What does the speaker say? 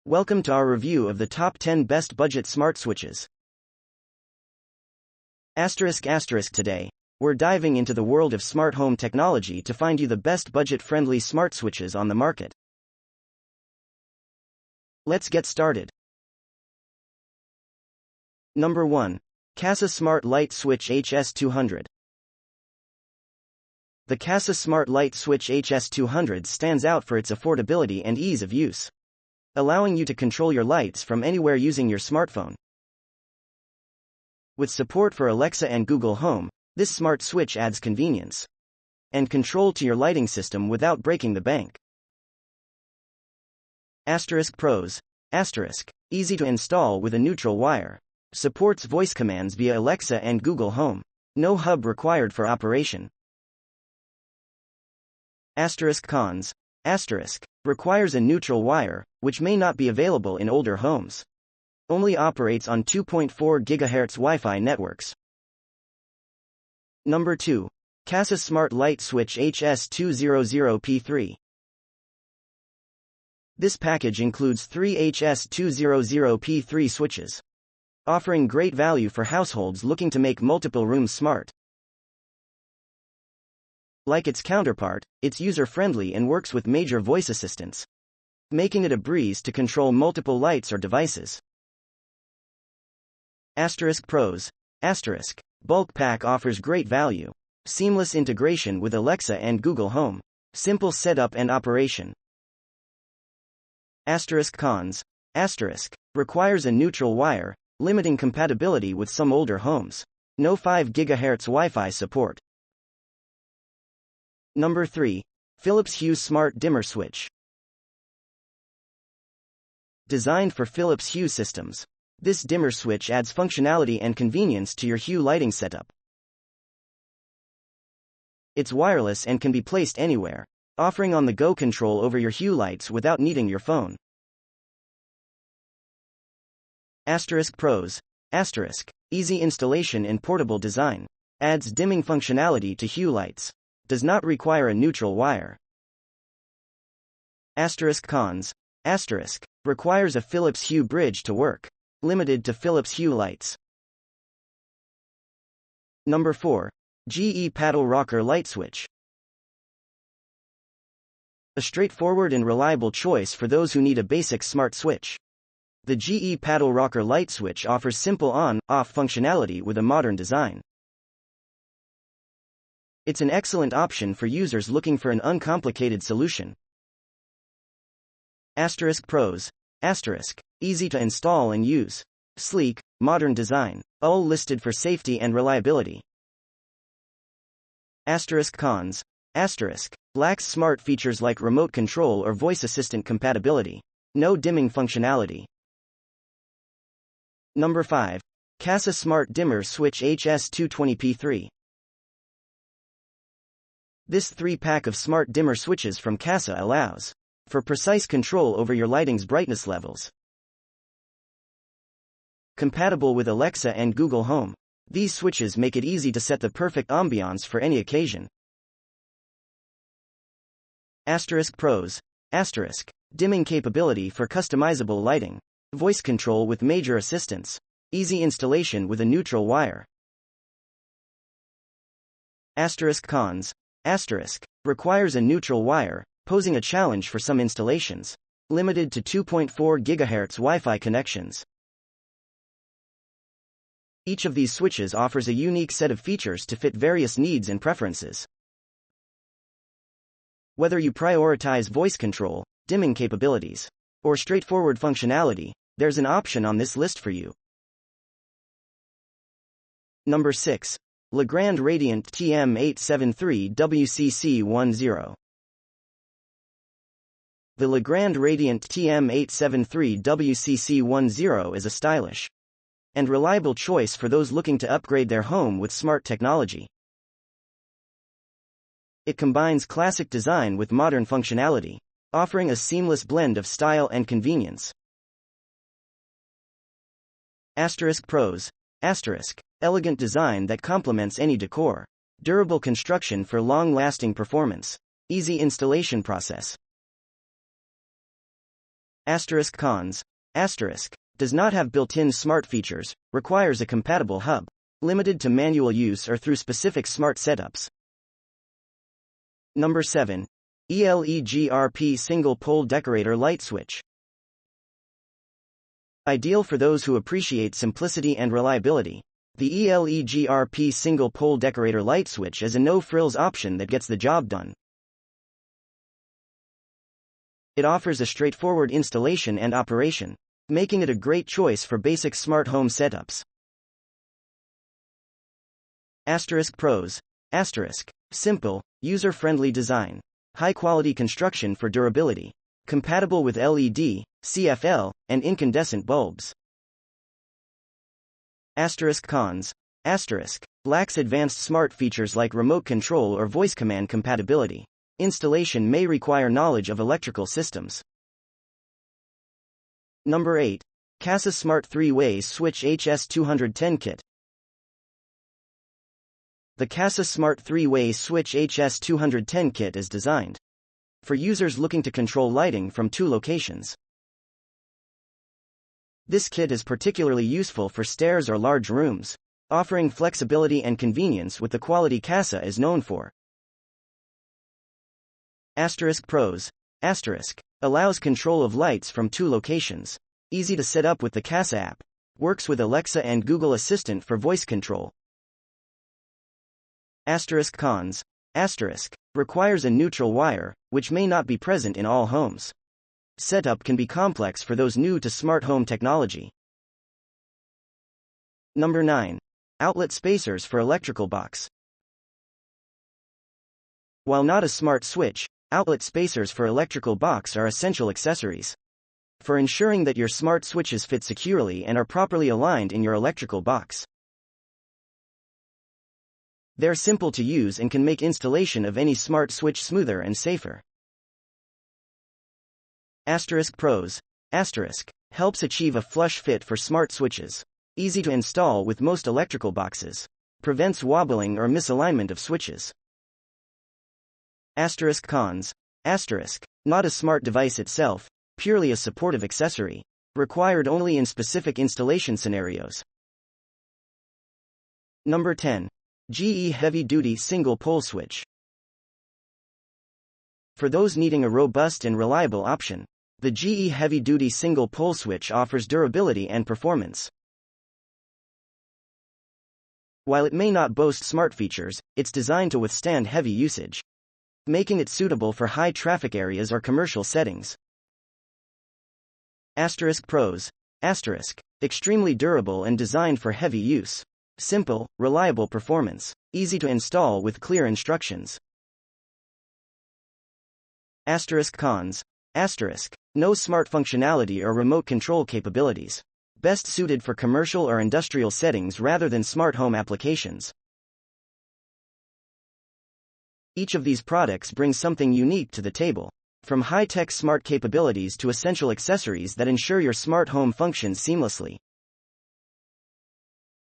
Welcome to our review of the top 10 best budget smart switches. Today, we're diving into the world of smart home technology to find you the best budget-friendly smart switches on the market. Let's get started. Number 1. Kasa Smart Light Switch HS200. The Kasa Smart Light Switch HS200 stands out for its affordability and ease of use, allowing you to control your lights from anywhere using your smartphone. With support for Alexa and Google Home, this smart switch adds convenience and control to your lighting system without breaking the bank. Pros. Easy to install with a neutral wire. Supports voice commands via Alexa and Google Home. No hub required for operation. Cons. Requires a neutral wire, which may not be available in older homes. Only operates on 2.4 GHz Wi-Fi networks. Number 2. Kasa Smart Light Switch HS200P3. This package includes 3 HS200P3 switches, offering great value for households looking to make multiple rooms smart. Like its counterpart, it's user-friendly and works with major voice assistants, making it a breeze to control multiple lights or devices. Pros. Bulk pack offers great value. Seamless integration with Alexa and Google Home. Simple setup and operation. Cons. Requires a neutral wire, limiting compatibility with some older homes. No 5 GHz Wi-Fi support. Number 3. Philips Hue Smart Dimmer Switch. Designed for Philips Hue systems, this dimmer switch adds functionality and convenience to your Hue lighting setup. It's wireless and can be placed anywhere, offering on-the-go control over your Hue lights without needing your phone. Pros. Easy installation and portable design. Adds dimming functionality to Hue lights. Does not require a neutral wire. Cons. Requires a Philips Hue bridge to work. Limited to Philips Hue lights. Number 4. GE Paddle Rocker Light Switch. A straightforward and reliable choice for those who need a basic smart switch. The GE Paddle Rocker Light Switch offers simple on-off functionality with a modern design. It's an excellent option for users looking for an uncomplicated solution. Pros. Easy to install and use. Sleek, modern design. All listed for safety and reliability. Cons. Lacks smart features like remote control or voice assistant compatibility. No dimming functionality. Number 5. Kasa Smart Dimmer Switch HS220P3. This 3-pack of smart dimmer switches from Kasa allows for precise control over your lighting's brightness levels. Compatible with Alexa and Google Home, these switches make it easy to set the perfect ambiance for any occasion. Pros. Dimming capability for customizable lighting. Voice control with major assistants. Easy installation with a neutral wire. Cons. Requires a neutral wire, posing a challenge for some installations. Limited to 2.4 GHz Wi-Fi connections. Each of these switches offers a unique set of features to fit various needs and preferences. Whether you prioritize voice control, dimming capabilities, or straightforward functionality, there's an option on this list for you. Number 6. Legrand Radiant TM873WCC10. The Legrand Radiant TM873WCC10 is a stylish and reliable choice for those looking to upgrade their home with smart technology. It combines classic design with modern functionality, offering a seamless blend of style and convenience. Pros. Elegant design that complements any decor. Durable construction for long-lasting performance. Easy installation process. Cons. Does not have built-in smart features, requires a compatible hub. Limited to manual use or through specific smart setups. Number 7. ELEGRP Single Pole Decorator Light Switch. Ideal for those who appreciate simplicity and reliability. The ELEGRP Single Pole Decorator Light Switch is a no-frills option that gets the job done. It offers a straightforward installation and operation, making it a great choice for basic smart home setups. Pros. Simple, user-friendly design. High-quality construction for durability. Compatible with LED, CFL, and incandescent bulbs. Cons. Lacks advanced smart features like remote control or voice command compatibility. Installation may require knowledge of electrical systems. Number 8. Kasa Smart 3-Way Switch HS210 Kit. The Kasa Smart 3-Way Switch HS210 Kit is designed for users looking to control lighting from 2 locations. This kit is particularly useful for stairs or large rooms, offering flexibility and convenience with the quality Kasa is known for. Pros. Allows control of lights from 2 locations. Easy to set up with the Kasa app. Works with Alexa and Google Assistant for voice control. Cons. Requires a neutral wire, which may not be present in all homes. Setup can be complex for those new to smart home technology. Number 9. Outlet spacers for electrical box. While not a smart switch, outlet spacers for electrical box are essential accessories for ensuring that your smart switches fit securely and are properly aligned in your electrical box. They're simple to use and can make installation of any smart switch smoother and safer. Pros. Helps achieve a flush fit for smart switches. Easy to install with most electrical boxes. Prevents wobbling or misalignment of switches. Cons. Not a smart device itself, purely a supportive accessory. Required only in specific installation scenarios. Number 10. GE Heavy Duty Single Pole Switch. For those needing a robust and reliable option, the GE Heavy Duty Single Pole Switch offers durability and performance. While it may not boast smart features, it's designed to withstand heavy usage, making it suitable for high traffic areas or commercial settings. Pros. Extremely durable and designed for heavy use. Simple, reliable performance. Easy to install with clear instructions. Cons. No smart functionality or remote control capabilities. Best suited for commercial or industrial settings rather than smart home applications. Each of these products brings something unique to the table, from high-tech smart capabilities to essential accessories that ensure your smart home functions seamlessly.